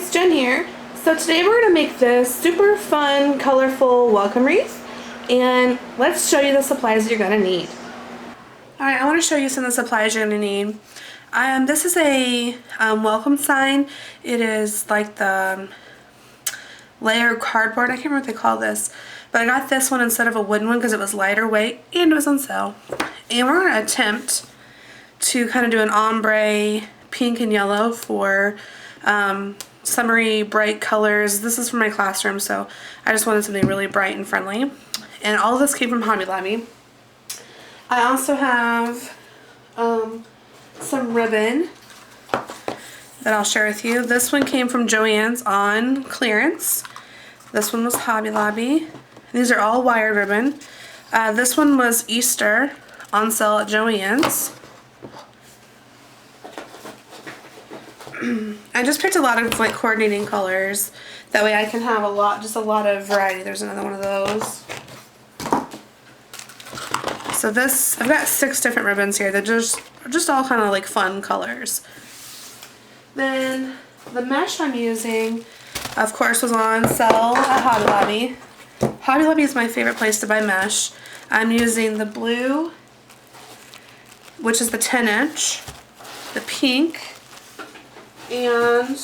guys, Jen here. So today we're going to make this super fun, colorful welcome wreath, and let's show you the supplies that you're going to need. Alright, I want to show you some of the supplies you're going to need. This is a welcome sign. It is like the layer cardboard. I can't remember what they call this, but I got this one instead of a wooden one because it was lighter weight and it was on sale. And we're going to attempt to kind of do an ombre pink and yellow for summery bright colors. This is for my classroom, so I just wanted something really bright and friendly. And all of this came from Hobby Lobby. I also have some ribbon that I'll share with you. This one came from JoAnns on clearance. This one was Hobby Lobby. These are all wired ribbon. This one was Easter on sale at JoAnns. I just picked a lot of like coordinating colors. That way I can have just a lot of variety. There's another one of those. So this, I've got 6 different ribbons here. They're just all kind of like fun colors. Then the mesh I'm using, of course, was on sale at Hobby Lobby. Hobby Lobby is my favorite place to buy mesh. I'm using the blue, which is the 10-inch, the pink, and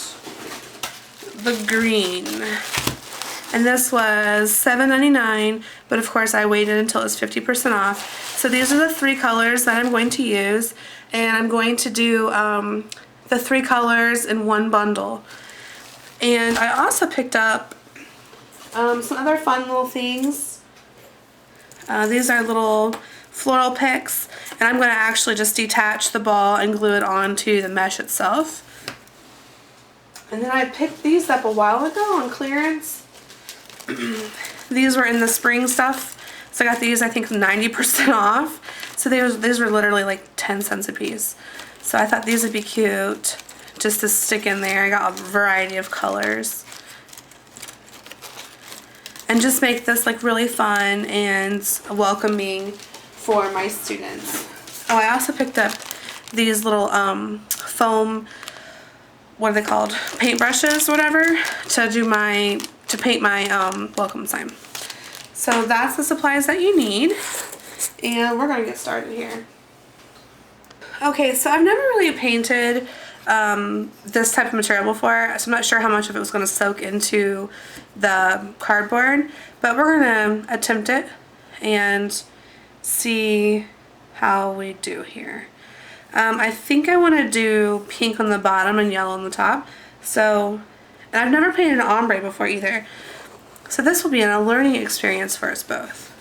the green. And this was $7.99, but of course I waited until it was 50% off. So these are the 3 colors that I'm going to use, and I'm going to do the 3 colors in one bundle. And I also picked up some other fun little things. These are little floral picks, and I'm going to actually just detach the ball and glue it onto the mesh itself. And then I picked these up a while ago on clearance. These were in the spring stuff, so I got these I think 90% off. So these were literally like 10 cents a piece. So I thought these would be cute just to stick in there. I got a variety of colors. And just make this like really fun and welcoming for my students. Oh, I also picked up these little foam, what are they called? Paintbrushes, whatever, to paint my welcome sign. So that's the supplies that you need, and we're gonna get started here. Okay, so I've never really painted this type of material before, so I'm not sure how much of it was gonna soak into the cardboard, but we're gonna attempt it and see how we do here. I think I want to do pink on the bottom and yellow on the top. So, and I've never painted an ombre before either. So this will be a learning experience for us both.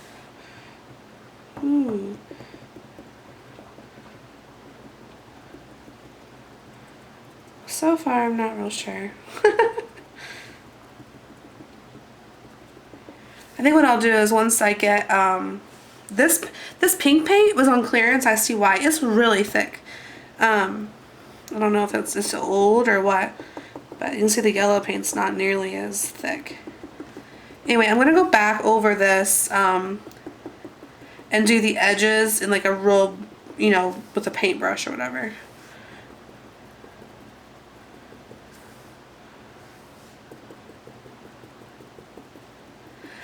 Ooh. So far, I'm not real sure. I think what I'll do is once I get this pink paint was on clearance. I see why. It's really thick. I don't know if it's just old or what, but you can see the yellow paint's not nearly as thick. Anyway, I'm going to go back over this and do the edges in like a real, you know, with a paintbrush or whatever.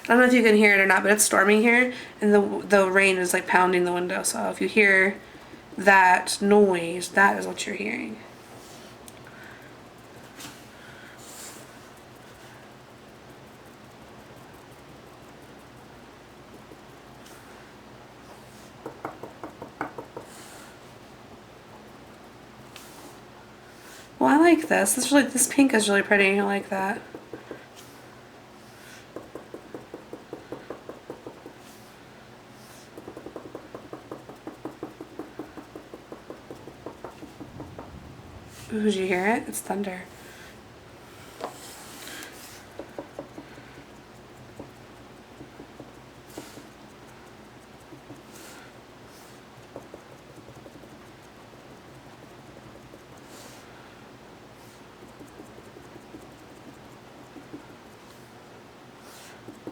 I don't know if you can hear it or not, but it's storming here, and the rain is like pounding the window, so if you hear that noise, that is what you're hearing. Well, I like this. This pink is really pretty. I like that. Ooh, did you hear it? It's thunder.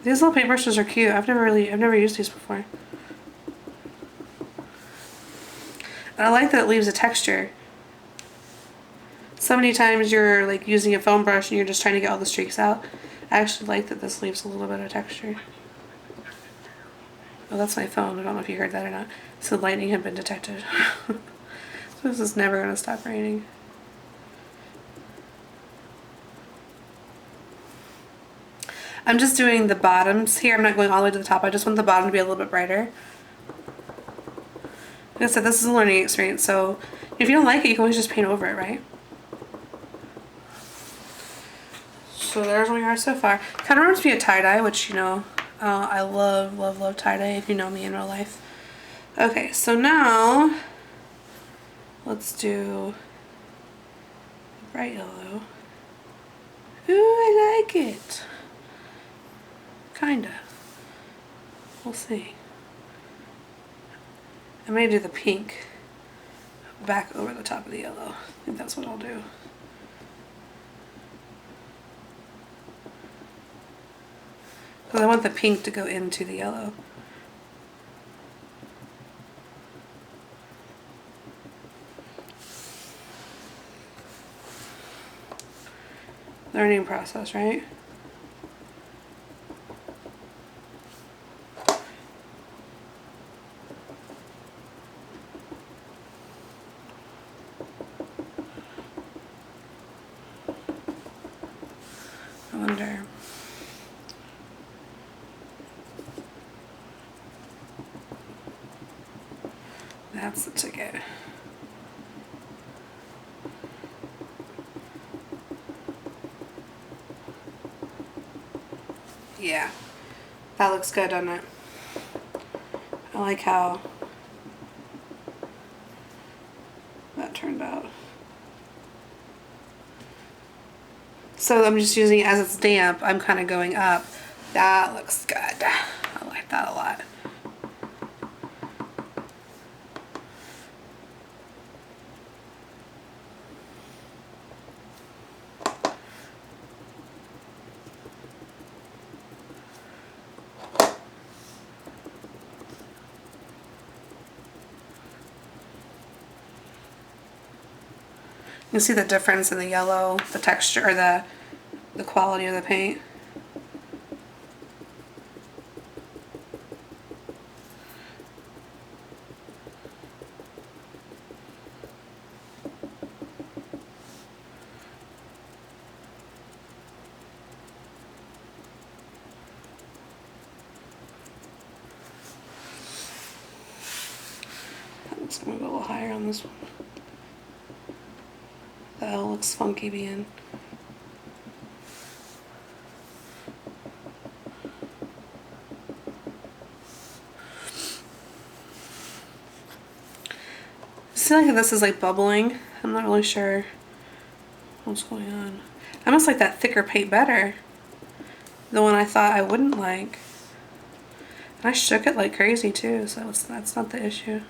These little paintbrushes are cute. I've never used these before. And I like that it leaves a texture. so many times you're like using a foam brush and you're just trying to get all the streaks out. I actually like that this leaves a little bit of texture. Oh, that's my phone. I don't know if you heard that or not. So lightning had been detected. So this is never going to stop raining. I'm just doing the bottoms here. I'm not going all the way to the top. I just want the bottom to be a little bit brighter. Like I said, this is a learning experience, so if you don't like it, you can always just paint over it, right? So there's where we are so far. Kind of reminds me of tie-dye, which, you know, I love, love, love tie-dye if you know me in real life. Okay, so now let's do bright yellow. Ooh, I like it. Kinda. We'll see. I may do the pink back over the top of the yellow. I think that's what I'll do. Because I want the pink to go into the yellow. Learning process, right? I wonder. That's the ticket. Yeah, that looks good, doesn't it? I like how that turned out. So I'm just using it as it's damp. I'm kind of going up. That looks good. I like that a lot. You can see the difference in the yellow, the texture, or the quality of the paint. Let's go a little higher on this one. The L looks funky being. I feel like this is like bubbling. I'm not really sure what's going on. I almost like that thicker paint better. The one I thought I wouldn't like. And I shook it like crazy too, so that's not the issue.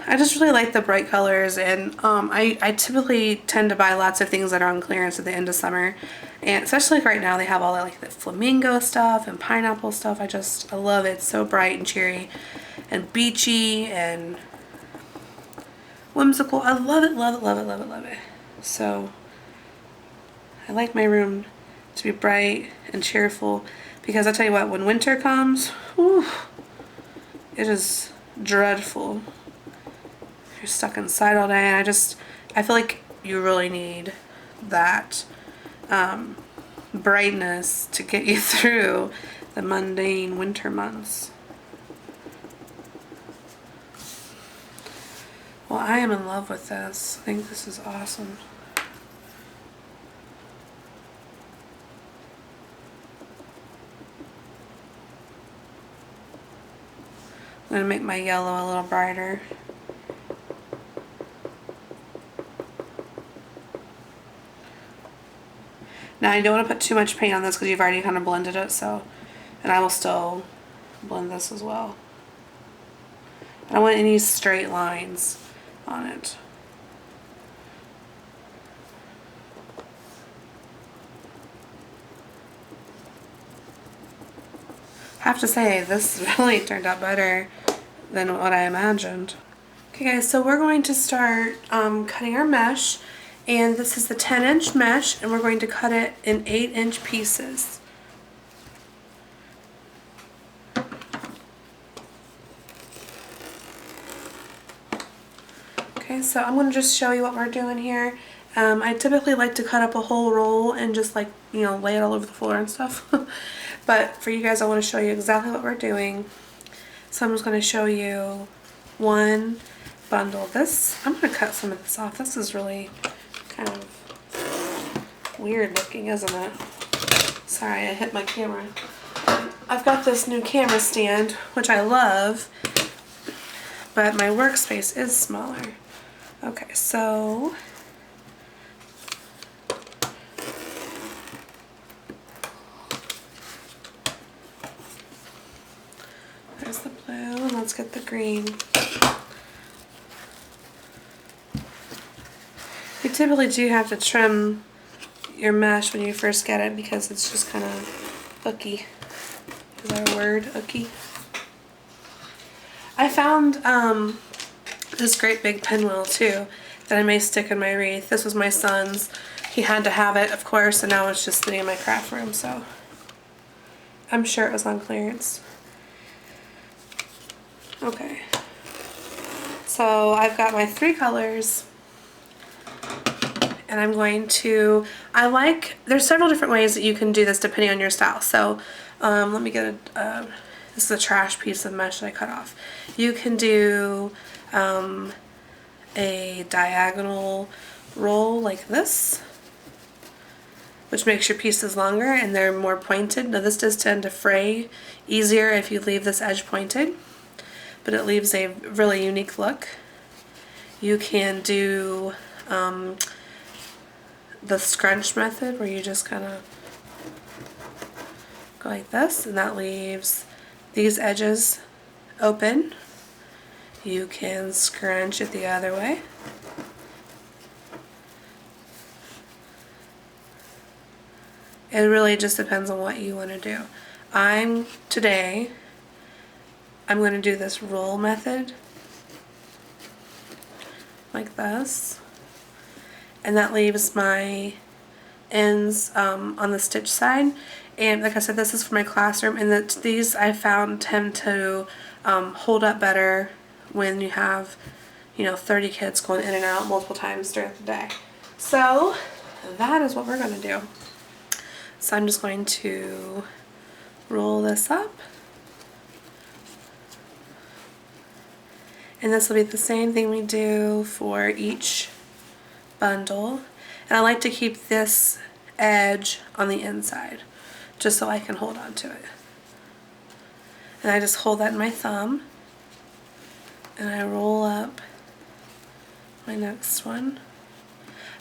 I just really like the bright colors, and I typically tend to buy lots of things that are on clearance at the end of summer, and especially like right now they have all that like the flamingo stuff and pineapple stuff. I love it. It's so bright and cheery and beachy and whimsical. I love it, love it, love it, love it, love it. So I like my room to be bright and cheerful, because I tell you what, when winter comes, whew, it is dreadful. You're stuck inside all day, and I feel like you really need that brightness to get you through the mundane winter months. Well, I am in love with this. I think this is awesome. I'm going to make my yellow a little brighter. Now I don't want to put too much paint on this because you've already kind of blended it, so, and I will still blend this as well. I don't want any straight lines on it. I have to say, this really turned out better than what I imagined. Okay guys, so we're going to start cutting our mesh, and this is the 10-inch mesh, and we're going to cut it in 8-inch pieces. Okay, so I'm going to just show you what we're doing here. I typically like to cut up a whole roll and just like, you know, lay it all over the floor and stuff. But for you guys, I want to show you exactly what we're doing. So I'm just going to show you one bundle. This, I'm going to cut some of this off. This is really kind of weird looking, isn't it? Sorry, I hit my camera. I've got this new camera stand, which I love, but my workspace is smaller. Okay, so there's the blue, and let's get the green. You typically do have to trim your mesh when you first get it because it's just kind of hooky. Is that a word? Hooky? I found this great big pinwheel too that I may stick in my wreath. This was my son's. He had to have it, of course, and now it's just sitting in my craft room, so I'm sure it was on clearance. Okay. So I've got my 3 colors. And I'm going to, there's several different ways that you can do this depending on your style. So let me get this is a trash piece of mesh that I cut off. You can do a diagonal roll like this, which makes your pieces longer and they're more pointed. Now this does tend to fray easier if you leave this edge pointed, but it leaves a really unique look. You can do the scrunch method where you just kind of go like this, and that leaves these edges open. You can scrunch it the other way. It really just depends on what you want to do. Today I'm going to do this roll method like this. And that leaves my ends on the stitch side. And like I said, this is for my classroom, and these I found tend to hold up better when you have, you know, 30 kids going in and out multiple times during the day. So that is what we're going to do. So I'm just going to roll this up. And this will be the same thing we do for each bundle, and I like to keep this edge on the inside just so I can hold on to it. And I just hold that in my thumb and I roll up my next one.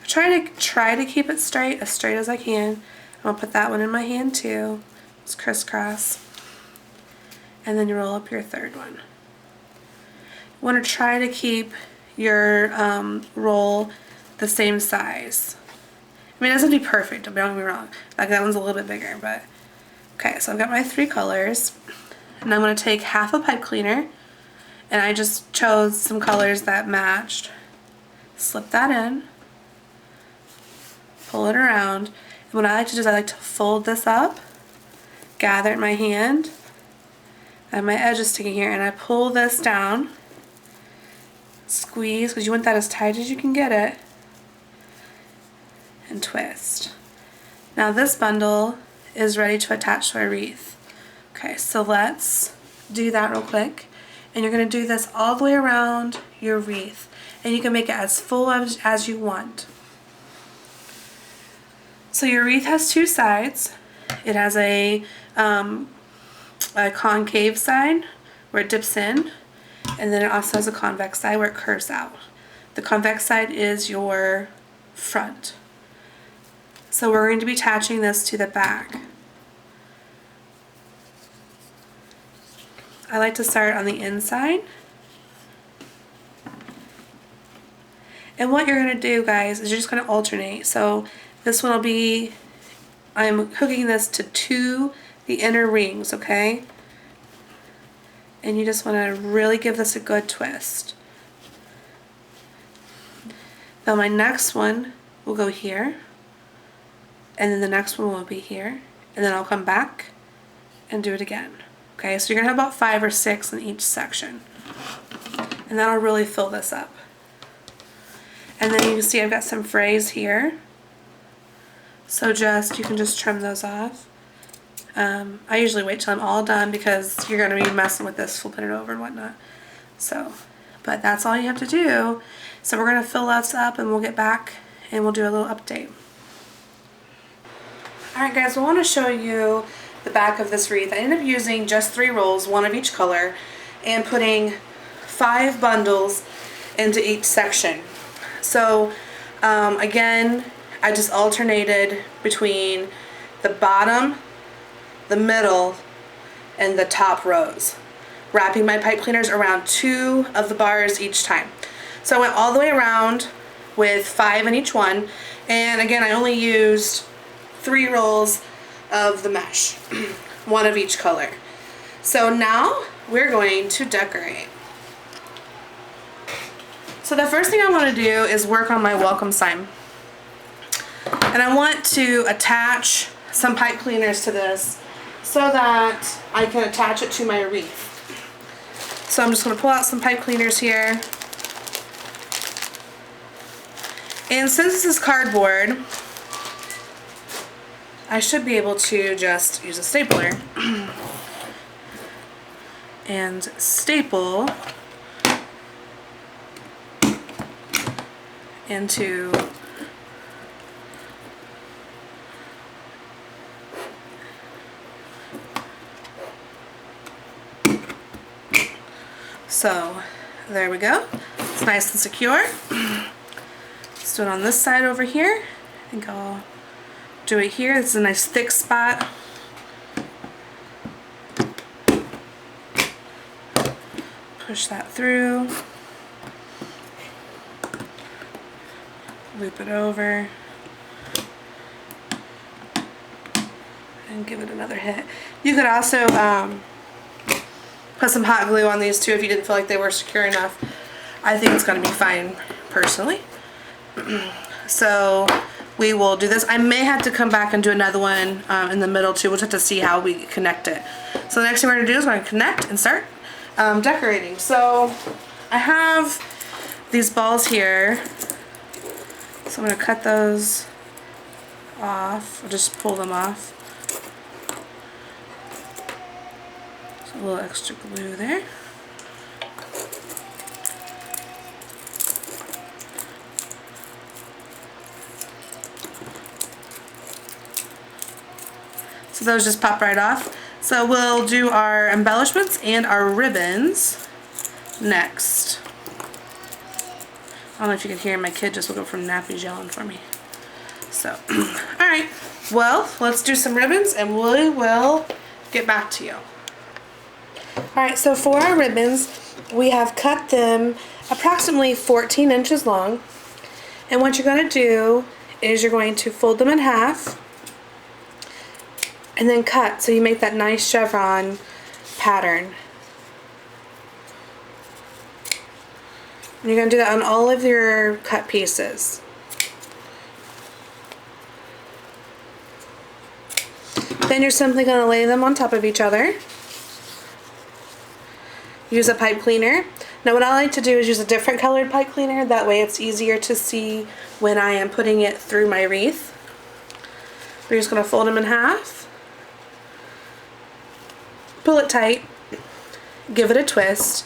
I try to keep it straight, as straight as I can. I'll put that one in my hand too. It's crisscross. And then you roll up your third one. You want to try to keep your roll the same size. I mean, it doesn't have to be perfect, don't get me wrong. Like that one's a little bit bigger, but okay, so I've got my 3 colors, and I'm going to take half a pipe cleaner, and I just chose some colors that matched. Slip that in, pull it around, and what I like to do is I like to fold this up, gather it in my hand, and my edge is sticking here, and I pull this down, squeeze, because you want that as tight as you can get it, and twist. Now this bundle is ready to attach to a wreath. Okay, so let's do that real quick. And you're going to do this all the way around your wreath. And you can make it as full as you want. So your wreath has 2 sides. It has a concave side where it dips in, and then it also has a convex side where it curves out. The convex side is your front. So we're going to be attaching this to the back. I like to start on the inside. And what you're going to do, guys, is you're just going to alternate. So this one will be, I'm hooking this to the inner rings, okay? And you just want to really give this a good twist. Now my next one will go here, and then the next one will be here, and then I'll come back and do it again. Okay, so you're gonna have about 5 or 6 in each section, and that'll really fill this up. And then you can see I've got some frays here, so you can just trim those off. I usually wait till I'm all done because you're gonna be messing with this, flipping it over and whatnot. So, but that's all you have to do. So we're gonna fill this up and we'll get back and we'll do a little update. Alright guys, I want to show you the back of this wreath. I ended up using just 3 rolls, 1 of each color, and putting 5 bundles into each section. So again, I just alternated between the bottom, the middle, and the top rows, wrapping my pipe cleaners around 2 of the bars each time. So I went all the way around with 5 in each one, and again I only used 3 rolls of the mesh, 1 of each color. So now we're going to decorate. So the first thing I want to do is work on my welcome sign. And I want to attach some pipe cleaners to this so that I can attach it to my wreath. So I'm just going to pull out some pipe cleaners here. And since this is cardboard, I should be able to just use a stapler and staple into so there we go. It's nice and secure. Let's do it on this side over here. I think I'll do it here. This is a nice thick spot. Push that through. Loop it over. And give it another hit. You could also put some hot glue on these too if you didn't feel like they were secure enough. I think it's going to be fine personally. So we will do this. I may have to come back and do another one in the middle too. We'll just have to see how we connect it. So the next thing we're going to do is we're going to connect and start decorating. So I have these balls here. So I'm going to cut those off. I'll just pull them off. So a little extra glue there. So those just pop right off. So we'll do our embellishments and our ribbons next. I don't know if you can hear my kid just woke up from nappies yelling for me. So, alright. Well, let's do some ribbons and we will get back to you. Alright, so for our ribbons, we have cut them approximately 14 inches long. And what you're going to do is you're going to fold them in half and then cut so you make that nice chevron pattern. And you're going to do that on all of your cut pieces. Then you're simply going to lay them on top of each other. Use a pipe cleaner. Now what I like to do is use a different colored pipe cleaner. That way it's easier to see when I am putting it through my wreath. We're just going to fold them in half. Pull it tight. Give it a twist.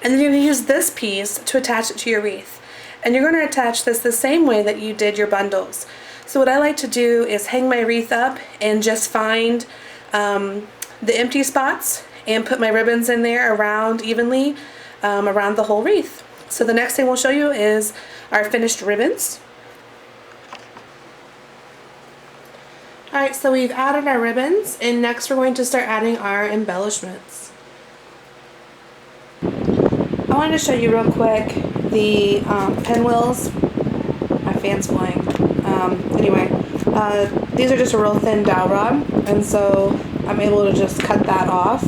And then you're going to use this piece to attach it to your wreath. And you're going to attach this the same way that you did your bundles. So what I like to do is hang my wreath up and just find the empty spots and put my ribbons in there around evenly around the whole wreath. So the next thing we'll show you is our finished ribbons. Alright, so we've added our ribbons and next we're going to start adding our embellishments. I wanted to show you real quick the pinwheels. My fan's flying. Anyway, these are just a real thin dowel rod, and so I'm able to just cut that off.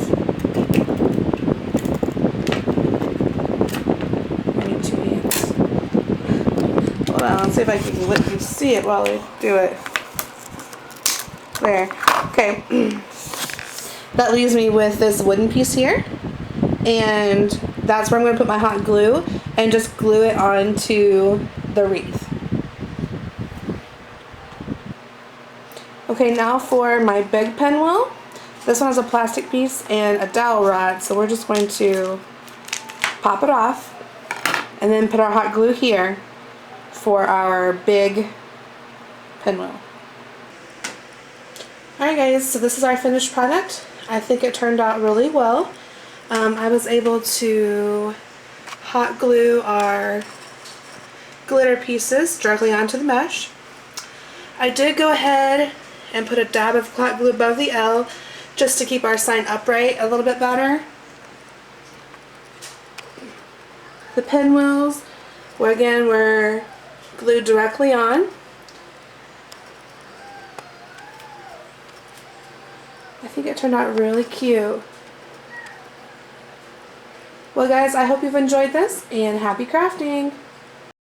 I need 2 hands. Hold well. Let's see if I can let you see it while I do it. There. Okay. That leaves me with this wooden piece here. And that's where I'm going to put my hot glue and just glue it onto the wreath. Okay, now for my big pinwheel. This one has a plastic piece and a dowel rod, so we're just going to pop it off and then put our hot glue here for our big pinwheel. Alright guys, so this is our finished product. I think it turned out really well. I was able to hot glue our glitter pieces directly onto the mesh. I did go ahead and put a dab of hot glue above the L just to keep our sign upright a little bit better. The pinwheels, were glued directly on. I think it turned out really cute. Well guys, I hope you've enjoyed this and happy crafting!